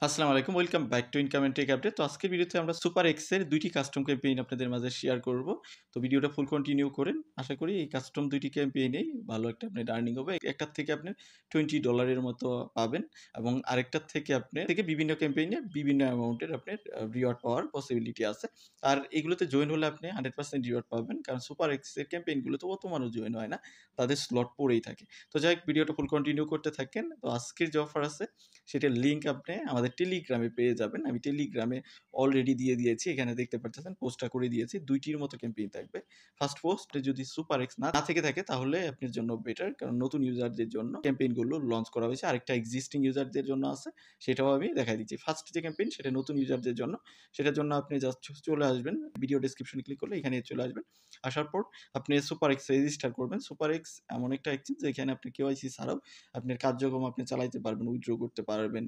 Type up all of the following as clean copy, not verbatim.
আসসালামু আলাইকুম। Welcome back to income and take update. তো আজকের ভিডিওতে আমরা সুপার এক্স এর ২ টি কাস্টম ক্যাম্পেইন আপনাদের মাঝে শেয়ার করব। তো ভিডিওটা ফুল কন্টিনিউ করেন। আশা করি এই কাস্টম ২ টি ক্যাম্পেইনেই ভালো একটা আপনার আর্নিং হবে। একটার থেকে আপনি $20 এর মতো পাবেন এবং আরেকটার থেকে বিভিন্ন ক্যাম্পেইনে বিভিন্ন অ্যামাউন্টের আপনার রিওয়ার্ড পাওয়ার পসিবিলিটি আছে। আর এগুলোতে জয়েন হলে আপনি 100% রিওয়ার্ড পাবেন। কারণ সুপার এক্স এর ক্যাম্পেইনগুলোতে অত মানুষ জয়েন হয় না। তাদের স্লট পড়েই থাকে। তো যাই হোক ভিডিওটা ফুল কন্টিনিউ করতে থাকেন। তো আজকের যে অফার আছে সেটার লিঙ্ক আপনি আমাদের টেলিগ্রামে পেয়ে যাবেন। আমি টেলিগ্রামে অলরেডি দিয়ে দিয়েছি। এখানে দেখতে পারতেছেন পোস্টটা করে দিয়েছি। ২ টির মতো ক্যাম্পেইন থাকবে। ফার্স্ট পোস্টে যদি সুপার এক্স না থেকে থাকে তাহলে আপনার জন্য বেটার। কারণ নতুন ইউজারদের জন্য ক্যাম্পেইনগুলো লঞ্চ করা হয়েছে। আরেকটা এক্সিস্টিং ইউজারদের জন্য আছে। সেটাও আমি দেখায় দিচ্ছি। ফার্স্ট যে ক্যাম্পেইন সেটা নতুন ইউজারদের জন্য। সেটার জন্য আপনি জাস্ট চলে আসবেন। ভিডিও ডেসক্রিপশনে ক্লিক করলে এখানে চলে আসবেন। আসার পর আপনি সুপার এক্স রেজিস্টার করবেন। সুপার এক্স এমন একটা এক্সচেঞ্জ যেখানে আপনি কেওয়াইসি ছাড়াও আপনার কার্যক্রম আপনি চালাইতে পারবেন, উইথড্র করতে পারবেন।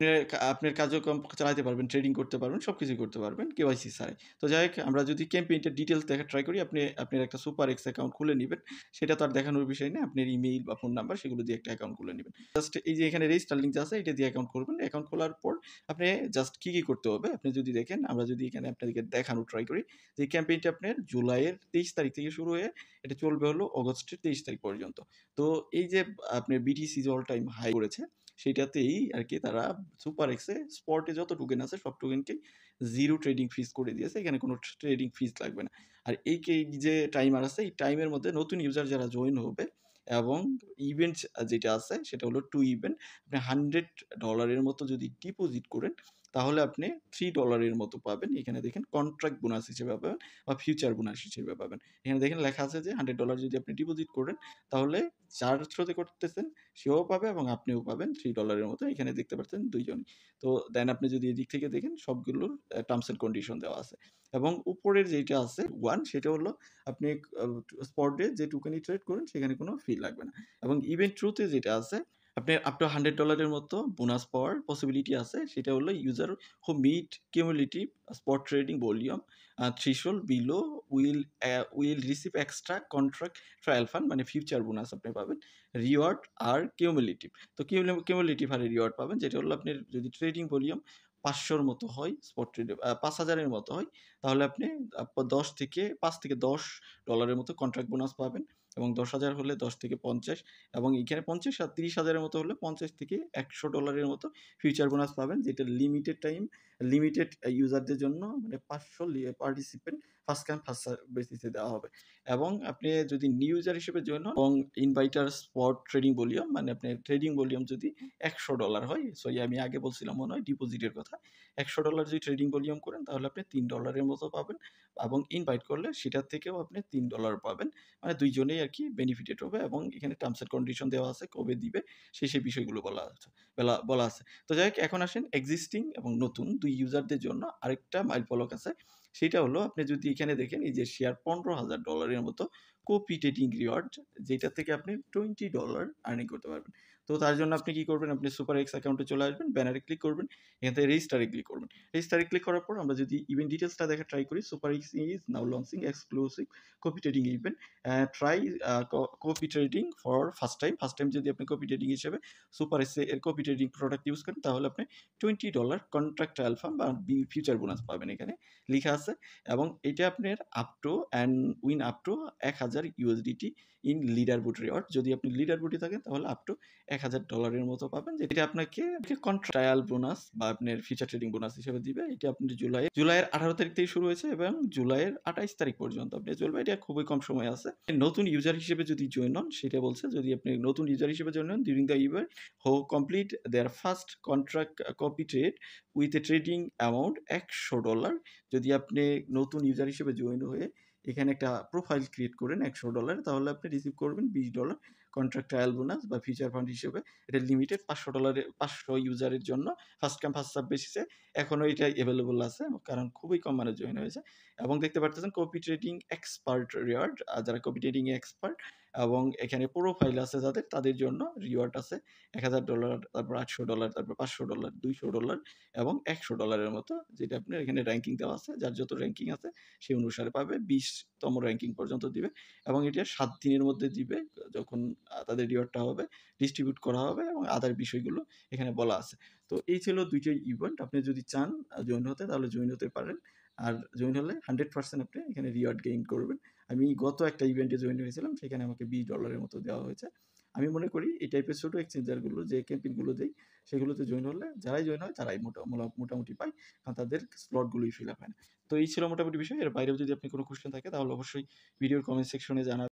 আপনার কার্যক্রম চালাতে পারবেন, ট্রেডিং করতে পারবেন, সবকিছুই করতে পারবেন কেওয়াইসি ছাড়াই। তো যাই হোক আমরা যদি ক্যাম্পেইনটার ডিটেইলস দেখার ট্রাই করি, আপনার একটা সুপার এক্স অ্যাকাউন্ট খুলে নিবেন। সেটা তো আর দেখানোর বিষয় না। আপনার ইমেইল বা ফোন নাম্বার সেগুলো দিয়ে একটা অ্যাকাউন্ট খুলে নিবেন। জাস্ট এই যে এখানে রেজিস্টার লিংক আছে এটা দিয়ে অ্যাকাউন্ট খুলবেন। অ্যাকাউন্ট খোলার পর আপনি জাস্ট কি করতে হবে? আপনি যদি দেখেন আমরা যদি এখানে আপনাদেরকে দেখানোর ট্রাই করি যে ক্যাম্পেইনটা আপনার জুলাইয়ের 23 তারিখ থেকে শুরু হয়ে এটা চলবে হলো অগস্টের 23 তারিখ পর্যন্ত। তো এই যে আপনার বিটিসি যে অল টাইম হাই করেছে সেটাতেই আরকি তারা সুপার এক্সে স্পটে যত টোকেন আছে সব টোকেনকেই 0 ট্রেডিং ফিস করে দিয়েছে। এখানে কোনো ট্রেডিং ফিস লাগবে না। আর এই যে টাইমার আছে এই টাইমের মধ্যে নতুন ইউজার যারা জয়েন হবে এবং ইভেন্টস যেটা আছে সেটা হলো 2 ইভেন্ট। আপনি $100 এর মতো যদি ডিপোজিট করেন তাহলে আপনি $3 এর মতো পাবেন। এখানে দেখেন কন্ট্রাক্ট বোনাস হিসেবে পাবেন বা ফিউচার বোনাস হিসেবে পাবেন। এখানে দেখেন লেখা আছে যে $100 যদি আপনি ডিপোজিট করেন তাহলে যার থ্রুতে করতেছেন সেও পাবে এবং আপনিও পাবেন $3 এর মতো। এখানে দেখতে পাচ্ছেন ২ জনই। তো দেন আপনি যদি এদিক থেকে দেখেন সবগুলোর টার্মস এন্ড কন্ডিশন দেওয়া আছে। এবং উপরের যেইটা আছে 1 সেটা হলো আপনি আ স্পটে যে টোকেনই ট্রেড করেন সেখানে কোনো ফি লাগবে না। এবং ইভেন্ট থ্রুতে যেটা আছে আপনার আপ টু $100 এর মতো বোনাস পাওয়ার পসিবিলিটি আছে। সেটা হলো user who meet cumulative spot trading volume threshold below will receive extra contract trial fund মানে ফিউচার বোনাস আপনি পাবেন। রিওয়ার্ড আর কিউমুলেটিভ। তো কিউমুলেটিভ হারে রিওয়ার্ড পাবেন যেটা হলো আপনার যদি ট্রেডিং ভলিউম ৫০০ র মতো হয় স্পট ট্রেডে ৫,০০০ এর মতো হয় তাহলে আপনি ১০ থেকে $৫ থেকে $১০ এর মতো কন্ট্রাক্ট বোনাস পাবেন এবং ১০,০০০ হলে ১০ থেকে ৫০ এবং এখানে ৫০ আর ৩০,০০০ এর মতো হলে ৫০ থেকে $১০০ এর মতো ফিউচার বোনাস পাবেন যেটা লিমিটেড টাইম লিমিটেড ইউজারদের জন্য মানে ৫০০ participant first come first serve বেসিসে দেওয়া হবে। এবং আপনি যদি নিউ ইউজার হিসেবে জয়েন হন এবং ইনভাইটার স্পট ট্রেডিং ভলিউম মানে আপনার ট্রেডিং ভলিউম যদি $১০০ হয়, সরি আমি আগে বলছিলাম মনে হয় ডিপোজিটের কথা। $১০০ যদি ট্রেডিং ভলিউম করেন তাহলে আপনি $৩ এর মতো পাবেন এবং ইনভাইট করলে সেটার থেকেও আপনি $৩ পাবেন। মানে ২ জনেই আরকি বেনিফিটেড হবে এবং এখানে টার্মস এন্ড কন্ডিশন দেওয়া আছে কবে দিবে সেই বিষয়গুলো বলা আছে। তো যাই হোক এখন আসেন এক্সিস্টিং এবং নতুন ২ ইউজারদের জন্য আরেকটা মাইল ফলক আছে। সেইটা হলো আপনি যদি এখানে দেখেন এই যে শেয়ার $১৫,০০০ এর মতো কো-পিটেটিং রিওয়ার্ড যেটা থেকে আপনি $20 আর্নিং করতে পারবেন। তো তার জন্য আপনি কি করবেন? আপনি সুপার এক্স অ্যাকাউন্টে চলে আসবেন, ব্যানারে ক্লিক করবেন, এখান থেকে রেজিস্টারে ক্লিক করবেন। রেজিস্টারে ক্লিক করার পর আমরা যদি ইভেন্ট ডিটেইলসটা দেখার ট্রাই করি, super x is now launching exclusive copy trading event. Try copy trading for first time. First time যদি আপনি কপি ট্রেডিং হিসেবে সুপার এক্স এর কপি ট্রেডিং প্রোডাক্ট ইউজ করেন তাহলে আপনি $20 কন্ট্রাক্ট আলফা বা ফিউচার বোনাস পাবেন এখানে লিখা আছে। এবং এটা আপনার up to and win up to ১,০০০ USDT in leader boot reward. যদি আপনি লিডার বুটে থাকেন তাহলে আপ টু $১,০০০ এর মতো পাবেন যেটা আপনাকে ট্রায়াল বোনাস বা আপনার ফিচার ট্রেডিং বোনাস হিসেবে দিবে। এটা আপনার জুলাইয়ের ১৮ তারিখ থেকে শুরু হয়েছে এবং জুলাইয়ের ২৮ তারিখ পর্যন্ত আপনি চলবে। এটা খুবই কম সময় আছে। নতুন ইউজার হিসেবে যদি জয়েন হন সেটা বলছে যদি আপনি নতুন ইউজার হিসেবে জয়েন হন during the event who complete their first contract copy trade with a trading amount $১০০। যদি আপনি নতুন ইউজার হিসেবে জয়েন হয়ে এখানে একটা প্রোফাইল ক্রিয়েট করেন $১০০ তাহলে আপনি রিসিভ করবেন $20 কন্ট্রাক্ট ট্রায়াল বোনাস বা ফিচার ফান্ড হিসেবে। এটা লিমিটেড $৫০০ ইউজারের জন্য ফার্স্ট কাম ফার্স্ট সার্ভ বেসিসে এখনো এটা এভেইলেবল আছে কারণ খুবই কম মানুষ জয়েন হয়েছে। এবং দেখতে পারতেছেন কপি ট্রেডিং এক্সপার্ট রিওয়ার্ড যারা কপি ট্রেডিং এ এক্সপার্ট এবং এখানে প্রোফাইল আছে যাদের, তাদের জন্য রিওয়ার্ড আছে $1000, তারপর $800, তারপর $500, $200 এবং $100 এর মতো, যেটা আপনার এখানে র‍্যাংকিং দেওয়া আছে। যার যত র‍্যাংকিং আছে সেই অনুসারে পাবে। 20তম র‍্যাংকিং পর্যন্ত দিবে এবং এটা ৭ দিনের মধ্যে দিবে, যখন তাদের রিওয়ার্ডটা হবে, ডিস্ট্রিবিউট করা হবে এবং আদার বিষয়গুলো এখানে বলা আছে। তো এই ছিল ২ টা ইভেন্ট। আপনি যদি চান জয়েন হতে, তাহলে জয়েন হতে পারেন। আর জয়েন হলে 100% আপনি এখানে রিওয়ার্ড গেইন করবেন। আমি গত একটা ইভেন্টে জয়েন হয়েছিলাম, সেখানে আমাকে $20 এর মতো দেওয়া হয়েছে। আমি মনে করি এই টাইপের ছোট এক্সচেঞ্জারগুলো, যে ক্যাম্পেইনগুলো দেই, সেগুলোতে জয়েন হলে যারাই জয়েন হয় তারাই মোটামুটি পায়, কারণ তাদের স্লটগুলোই ফিল আপ হয় না। তো এই ছিল মোটামুটি বিষয়। এর বাইরেও যদি আপনি কোনো কোয়েশ্চেন থাকে, তাহলে অবশ্যই ভিডিওর কমেন্ট সেকশনে জানাবেন।